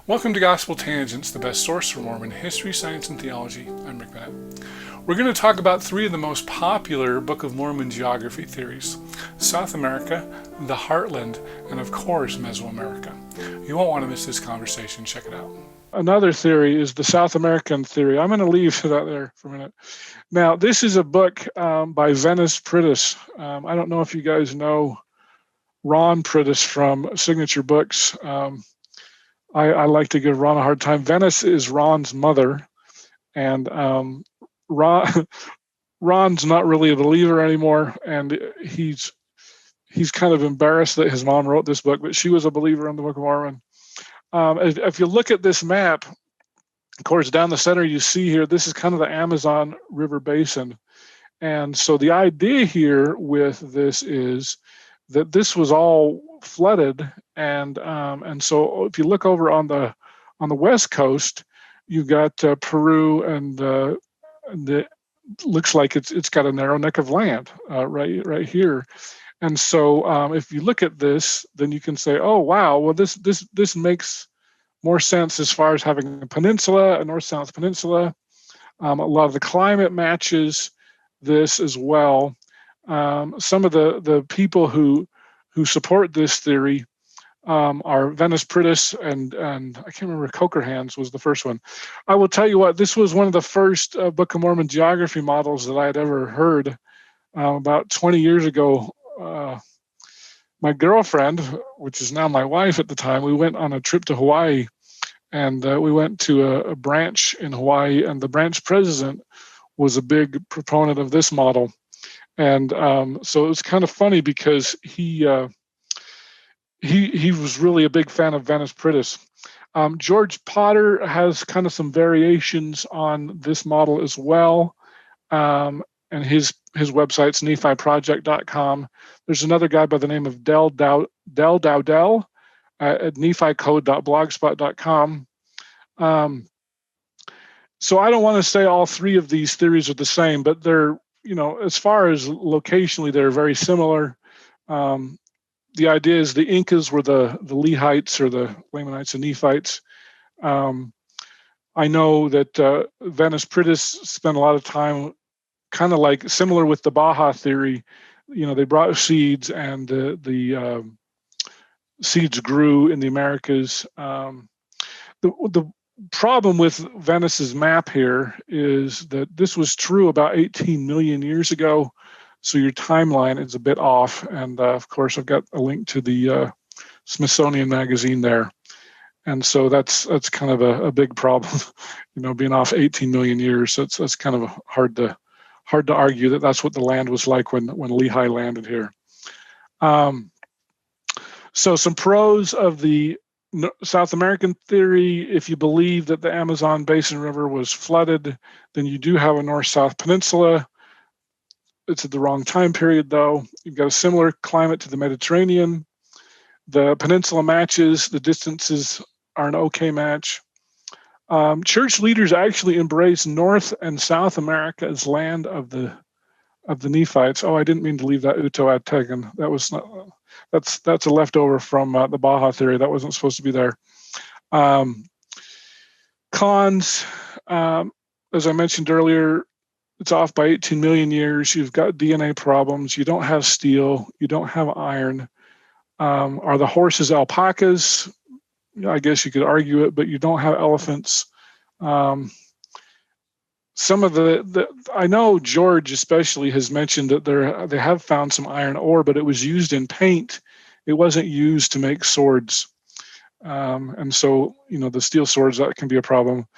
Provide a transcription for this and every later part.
Welcome to Gospel Tangents, the best source for Mormon history, science, and theology. I'm Rick Bennett. We're going to talk about three of the most popular Book of Mormon geography theories: South America, the Heartland, and of course Mesoamerica. You won't want to miss this conversation. Check it out. Another theory is the South American Theory. I'm going to leave that there for a minute. Now, this is a book by Venice Pritis. I don't know if you guys know Ron Pritis from Signature Books. I like to give Ron a hard time. Venice is Ron's mother, and Ron's not really a believer anymore, and he's kind of embarrassed that his mom wrote this book, but she was a believer in the Book of Mormon. If you look at this map, of course, down the center you see here, this is kind of the Amazon River Basin. And so the idea here with this is that this was all flooded, and so if you look over on the west coast, you've got Peru, and looks like it's got a narrow neck of land right here. And so if you look at this, then you can say, oh wow, well this makes more sense as far as having a peninsula, a north-south peninsula. A lot of the climate matches this as well. Some of the people who support this theory are Venice Pritis and I can't remember, Coker Hands was the first one. I will tell you what, this was one of the first Book of Mormon geography models that I had ever heard. About 20 years ago, my girlfriend, which is now my wife at the time, we went on a trip to Hawaii, and we went to a branch in Hawaii, and the branch president was a big proponent of this model. And so it was kind of funny because he was really a big fan of Venice Pritis. George Potter has kind of some variations on this model as well, and his website's nephiproject.com. There's another guy by the name of Del Dowdell at nephicode.blogspot.com. So I don't want to say all three of these theories are the same, but they're, as far as locationally, they're very similar. The idea is the Incas were the Lehites, or the Lamanites and Nephites. I know that Venice Pritis spent a lot of time, kind of like similar with the Baja theory. They brought seeds, and the seeds grew in the Americas. The problem with Venice's map here is that this was true about 18 million years ago, so your timeline is a bit off. And of course, I've got a link to the Smithsonian magazine there, and so that's kind of a big problem. Being off 18 million years, that's kind of hard to argue that that's what the land was like when Lehi landed here. So some pros of the South American theory: if you believe that the Amazon Basin River was flooded, then you do have a north-south peninsula. It's at the wrong time period, though. You've got a similar climate to the Mediterranean. The peninsula matches, the distances are an okay match. Church leaders actually embrace North and South America as land of the Nephites. Oh, I didn't mean to leave that Uto ad Tegan. That was not. That's a leftover from the Baja theory. That wasn't supposed to be there. Cons, as I mentioned earlier, it's off by 18 million years. You've got DNA problems. You don't have steel. You don't have iron. Are the horses alpacas? I guess you could argue it, but you don't have elephants. Some of I know George especially has mentioned that they have found some iron ore, but it was used in paint. It wasn't used to make swords. And so, the steel swords, that can be a problem.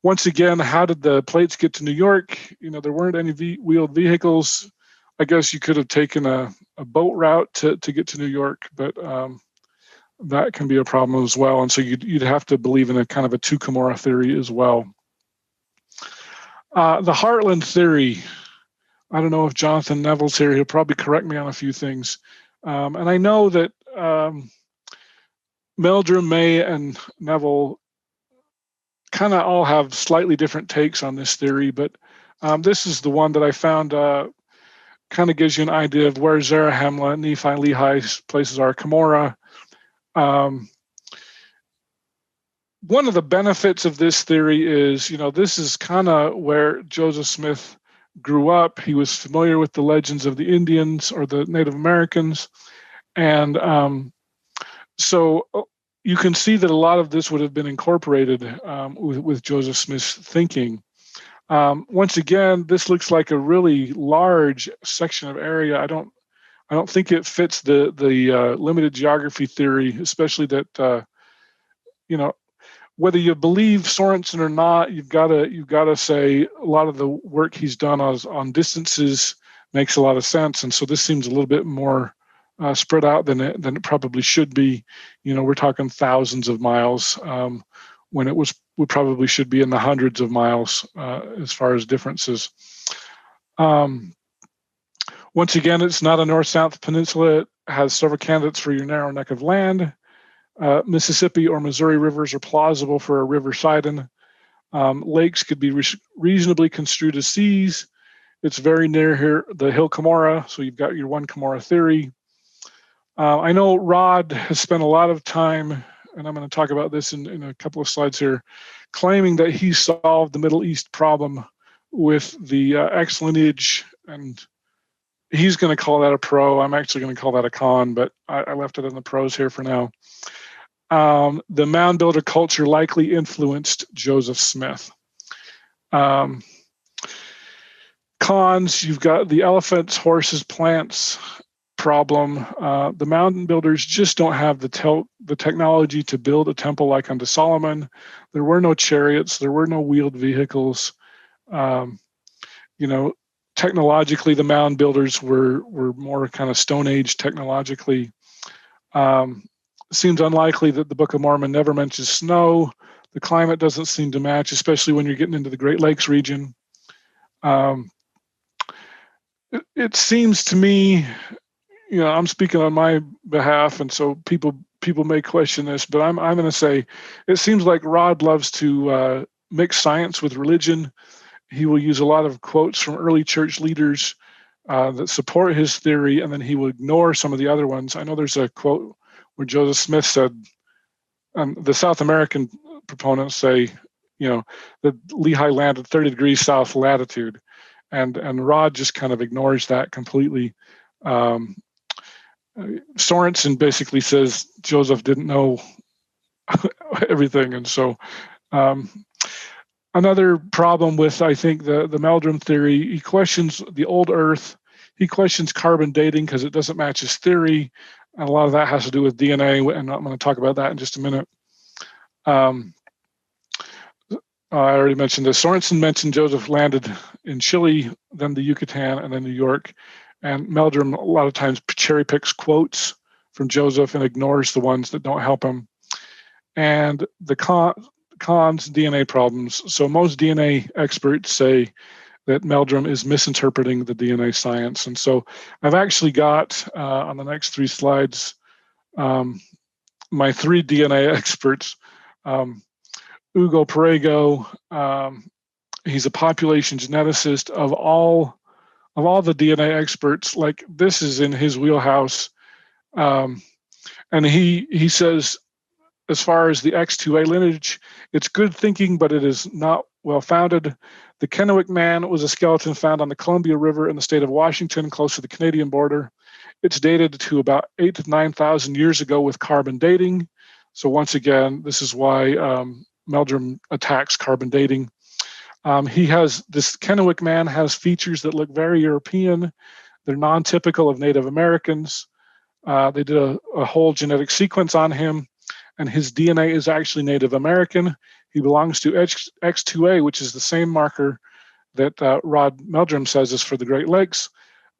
Once again, how did the plates get to New York? There weren't any wheeled vehicles. I guess you could have taken a boat route to get to New York, but that can be a problem as well. And so you'd have to believe in a kind of a Tucumora theory as well. The Heartland Theory. I don't know if Jonathan Neville's here. He'll probably correct me on a few things. And I know that Meldrum, May, and Neville kind of all have slightly different takes on this theory, but this is the one that I found kind of gives you an idea of where Zarahemla, Nephi, Lehi's places are, Cumorah. one of the benefits of this theory is, this is kind of where Joseph Smith grew up. He was familiar with the legends of the Indians or the Native Americans. And so you can see that a lot of this would have been incorporated with Joseph Smith's thinking. Once again, this looks like a really large section of area. I don't think it fits the limited geography theory, especially that whether you believe Sorensen or not, you've got to say a lot of the work he's done on distances makes a lot of sense, and so this seems a little bit more spread out than it probably should be. We're talking thousands of miles when it we probably should be in the hundreds of miles as far as differences. Once again, it's not a north-south peninsula. It has several candidates for your narrow neck of land. Mississippi or Missouri rivers are plausible for a river siding. Lakes could be reasonably construed as seas. It's very near here, the hill Cumorah, so you've got your one Cumorah theory. I know Rod has spent a lot of time, and I'm going to talk about this in a couple of slides here, claiming that he solved the Middle East problem with the X lineage, and he's going to call that a pro. I'm actually going to call that a con, but I left it in the pros here for now. The mound builder culture likely influenced Joseph Smith. Cons, you've got the elephants, horses, plants problem. The mound builders just don't have the technology to build a temple like unto Solomon. There were no chariots. There were no wheeled vehicles. Technologically, the mound builders were more kind of Stone Age technologically. Seems unlikely that the Book of Mormon never mentions snow. The climate doesn't seem to match, especially when you're getting into the Great Lakes region. It seems to me, I'm speaking on my behalf, and so people may question this, but I'm going to say it seems like Rod loves to mix science with religion. He will use a lot of quotes from early church leaders that support his theory, and then he will ignore some of the other ones. I know there's a quote where Joseph Smith said, the South American proponents say, that Lehi landed 30 degrees south latitude, and Rod just kind of ignores that completely. Sorensen basically says Joseph didn't know everything, and so another problem with, I think, the Meldrum theory, he questions the old Earth. He questions carbon dating because it doesn't match his theory. And a lot of that has to do with DNA, and I'm going to talk about that in just a minute. I already mentioned this. Sorensen mentioned Joseph landed in Chile, then the Yucatan, and then New York. And Meldrum a lot of times cherry picks quotes from Joseph and ignores the ones that don't help him. And the cons, DNA problems. So most DNA experts say that Meldrum is misinterpreting the DNA science. And so I've actually got, on the next three slides, my three DNA experts. Ugo Perego, he's a population geneticist. Of all the DNA experts, like, this is in his wheelhouse. And he says, as far as the X2A lineage, it's good thinking, but it is not well-founded. The Kennewick Man was a skeleton found on the Columbia River in the state of Washington, close to the Canadian border. It's dated to about 8,000 to 9,000 years ago with carbon dating. So once again, this is why Meldrum attacks carbon dating. This Kennewick Man has features that look very European. They're non-typical of Native Americans. They did a whole genetic sequence on him, and his DNA is actually Native American. He belongs to X2A, which is the same marker that Rod Meldrum says is for the Great Lakes,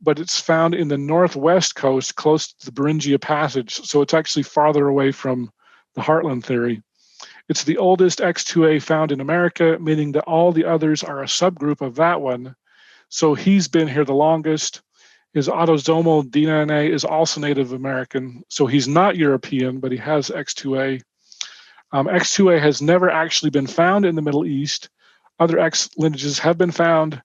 but it's found in the northwest coast, close to the Beringia Passage. So it's actually farther away from the Heartland Theory. It's the oldest X2A found in America, meaning that all the others are a subgroup of that one. So he's been here the longest. His autosomal DNA is also Native American. So he's not European, but he has X2A. X2A has never actually been found in the Middle East. Other X lineages have been found,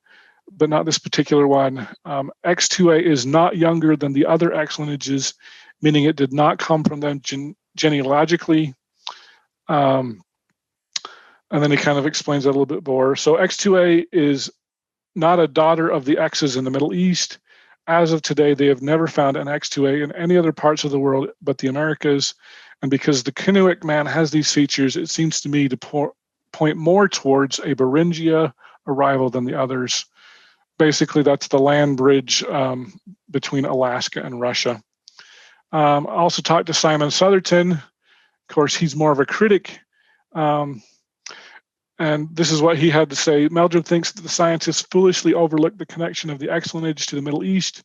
but not this particular one. X2A is not younger than the other X lineages, meaning it did not come from them genealogically. And then he kind of explains that a little bit more. So X2A is not a daughter of the X's in the Middle East. As of today, they have never found an X2A in any other parts of the world but the Americas. And because the Kennewick Man has these features, it seems to me to point more towards a Beringia arrival than the others. Basically, that's the land bridge between Alaska and Russia. I also talked to Simon Southerton. Of course, he's more of a critic. And this is what he had to say. Meldrum thinks that the scientists foolishly overlooked the connection of the X lineage to the Middle East.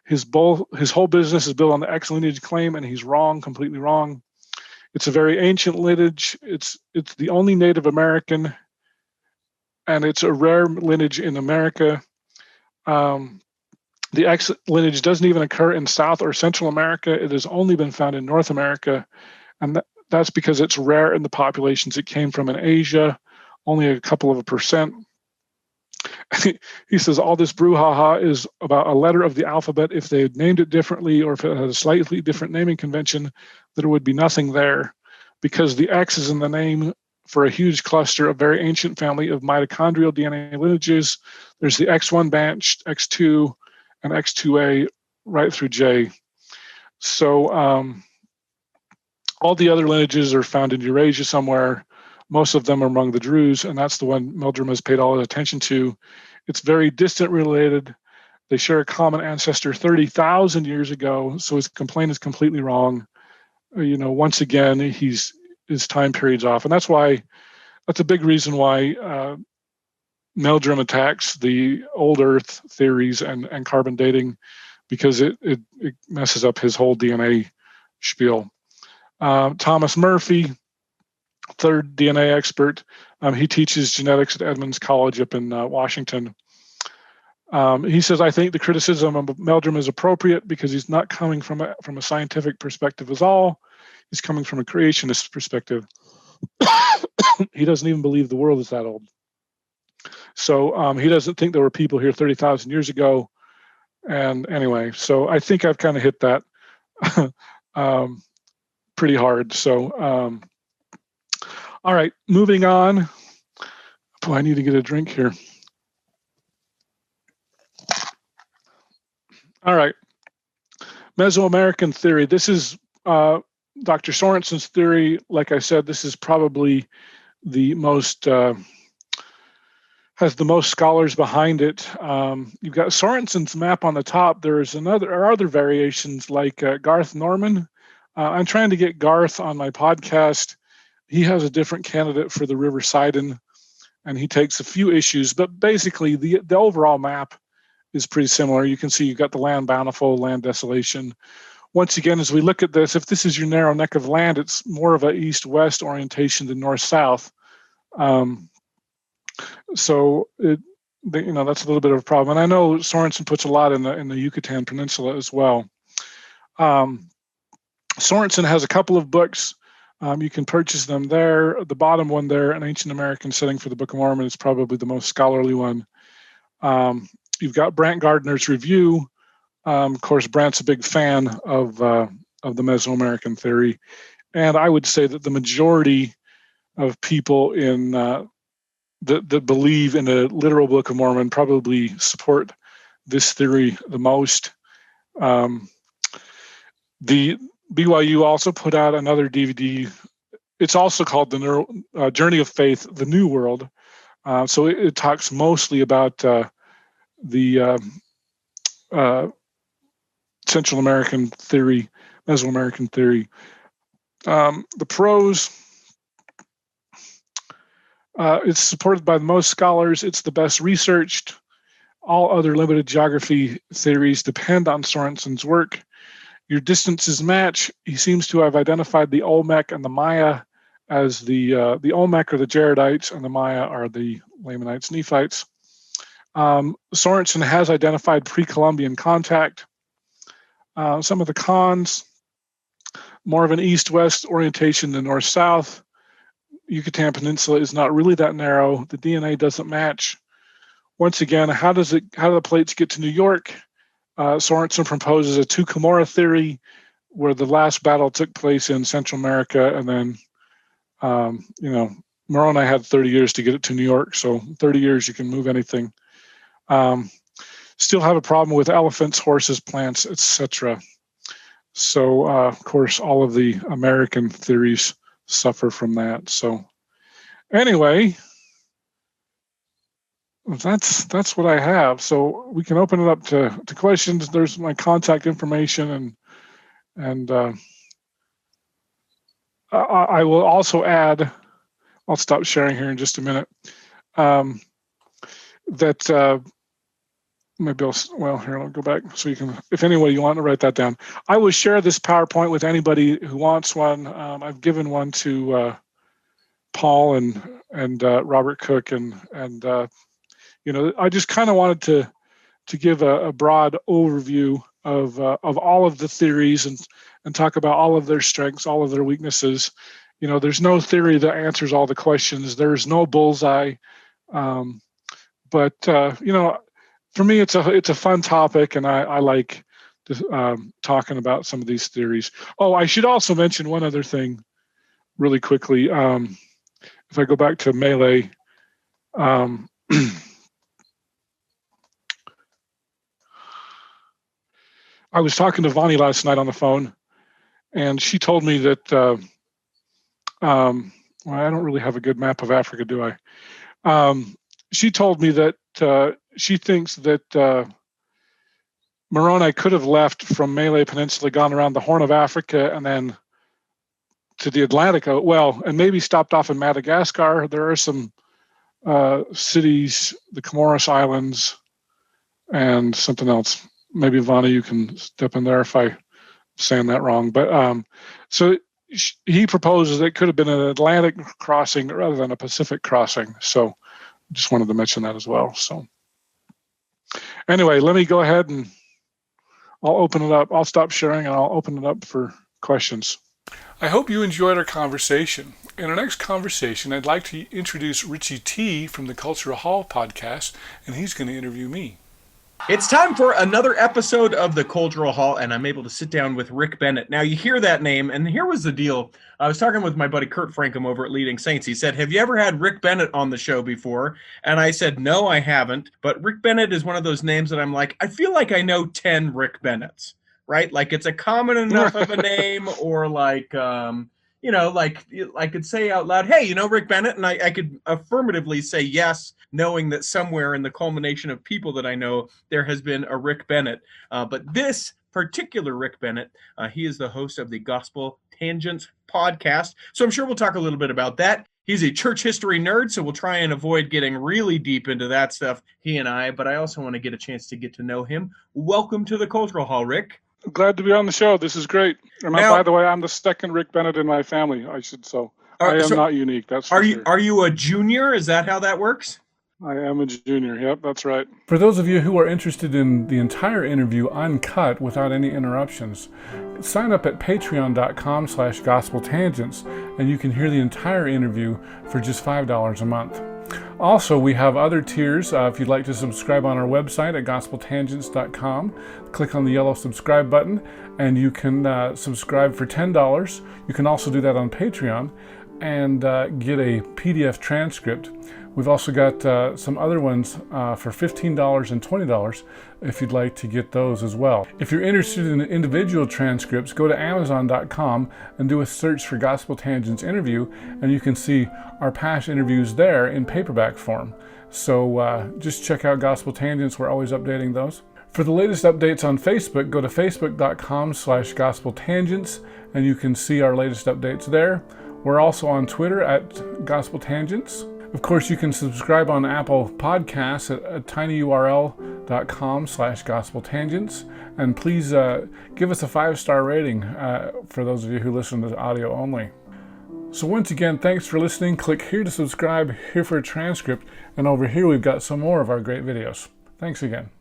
His whole business is built on the X lineage claim, and he's wrong, completely wrong. It's a very ancient lineage. It's the only Native American, and it's a rare lineage in America. The X lineage doesn't even occur in South or Central America. It has only been found in North America, and that's because it's rare in the populations it came from in Asia, only a couple of %. He says all this brouhaha is about a letter of the alphabet. If they had named it differently, or if it had a slightly different naming convention, there would be nothing there, because the X is in the name for a huge cluster of very ancient family of mitochondrial DNA lineages. There's the X1 branch, X2, and X2A right through J. So all the other lineages are found in Eurasia somewhere. Most of them are among the Druze, and that's the one Meldrum has paid all his attention to. It's very distant related. They share a common ancestor 30,000 years ago, so his complaint is completely wrong. Once again, his time period's off, and that's a big reason why Meldrum attacks the old Earth theories and carbon dating, because it messes up his whole DNA spiel. Thomas Murphy, third DNA expert. He teaches genetics at Edmonds College up in Washington. He says, I think the criticism of Meldrum is appropriate because he's not coming from a scientific perspective at all. He's coming from a creationist perspective. He doesn't even believe the world is that old. So he doesn't think there were people here 30,000 years ago. And anyway, so I think I've kind of hit that pretty hard. So, all right, moving on. Boy, I need to get a drink here. All right, Mesoamerican theory. This is Dr. Sorensen's theory. Like I said, this is probably the most, has the most scholars behind it. You've got Sorensen's map on the top. There are other variations like Garth Norman. I'm trying to get Garth on my podcast. He has a different candidate for the River Sidon, and he takes a few issues, but basically the overall map is pretty similar. You can see you've got the land bountiful, land desolation. Once again, as we look at this, if this is your narrow neck of land, it's more of a east-west orientation than north-south. So that's a little bit of a problem. And I know Sorensen puts a lot in the Yucatan Peninsula as well. Sorensen has a couple of books. You can purchase them there. The bottom one there, An Ancient American Setting for the Book of Mormon, is probably the most scholarly one. You've got Brant Gardner's review. Of course, Brant's a big fan of the Mesoamerican theory. And I would say that the majority of people that believe in a literal Book of Mormon probably support this theory the most. The BYU also put out another DVD. It's also called the Journey of Faith, The New World. So it talks mostly about the Central American theory, Mesoamerican theory. The prose, it's supported by most scholars. It's the best researched. All other limited geography theories depend on Sorensen's work. Your distances match. He seems to have identified the Olmec and the Maya as the Olmec are the Jaredites and the Maya are the Lamanites, Nephites. Sorensen has identified pre-Columbian contact. Some of the cons, more of an east-west orientation than north-south. Yucatan Peninsula is not really that narrow. The DNA doesn't match. Once again, how do the plates get to New York? Sorensen proposes a two Cumorah theory, where the last battle took place in Central America, and then Moroni had 30 years to get it to New York, so 30 years you can move anything. Still have a problem with elephants, horses, plants, etc. So, of course, all of the American theories suffer from that. So, anyway, that's what I have. So we can open it up to questions. There's my contact information, and I will also add. I'll stop sharing here in just a minute. That maybe here, I'll go back so you can, if anybody you want to write that down. I will share this PowerPoint with anybody who wants one. I've given one to Paul and Robert Cook, and I just kind of wanted to give a broad overview of all of the theories and talk about all of their strengths, all of their weaknesses. There's no theory that answers all the questions. There's no bullseye, but for me, it's a fun topic, and I like talking about some of these theories. Oh, I should also mention one other thing really quickly. If I go back to Melee, I was talking to Vonnie last night on the phone, and she told me that, I don't really have a good map of Africa, do I? She told me that she thinks that Moroni could have left from Malay Peninsula, gone around the Horn of Africa, and then to the Atlantic. And maybe stopped off in Madagascar. There are some cities, the Comoros Islands, and something else. Maybe Vonnie, you can step in there if I'm saying that wrong. But so he proposes it could have been an Atlantic crossing rather than a Pacific crossing. So just wanted to mention that as well. So anyway, let me go ahead and I'll open it up. I'll stop sharing and I'll open it up for questions. I hope you enjoyed our conversation. In our next conversation, I'd like to introduce Richie T from the Cultural Hall podcast, and he's going to interview me. It's time for another episode of the Cultural Hall, and I'm able to sit down with Rick Bennett. Now, you hear that name, and here was the deal. I was talking with my buddy Kurt Frankham over at Leading Saints. He said, "Have you ever had Rick Bennett on the show before?" And I said, "No, I haven't." But Rick Bennett is one of those names that I'm like, I feel like I know 10 Rick Bennetts, right? Like it's a common enough of a name, or like, like I could say out loud, "Hey, Rick Bennett," and I could affirmatively say yes, knowing that somewhere in the culmination of people that I know, there has been a Rick Bennett. But this particular Rick Bennett, he is the host of the Gospel Tangents podcast. So I'm sure we'll talk a little bit about that. He's a church history nerd, so we'll try and avoid getting really deep into that stuff, he and I, but I also want to get a chance to get to know him. Welcome to the Cultural Hall, Rick. Glad to be on the show. This is great. And by the way, I'm the second Rick Bennett in my family, I am not unique. That's for sure. Are you a junior? Is that how that works? I am a junior. Yep, that's right. For those of you who are interested in the entire interview uncut without any interruptions, sign up at patreon.com/gospeltangents and you can hear the entire interview for just $5 a month. Also, we have other tiers. If you'd like to subscribe on our website at gospeltangents.com, click on the yellow subscribe button and you can subscribe for $10. You can also do that on Patreon and get a PDF transcript. We've also got some other ones for $15 and $20 if you'd like to get those as well. If you're interested in individual transcripts, go to Amazon.com and do a search for Gospel Tangents interview, and you can see our past interviews there in paperback form. So just check out Gospel Tangents. We're always updating those. For the latest updates on Facebook, go to facebook.com/gospeltangents, and you can see our latest updates there. We're also on Twitter at Gospel Tangents. Of course, you can subscribe on Apple Podcasts at tinyurl.com/gospeltangents. And please give us a 5-star rating for those of you who listen to audio only. So once again, thanks for listening. Click here to subscribe, here for a transcript, and over here we've got some more of our great videos. Thanks again.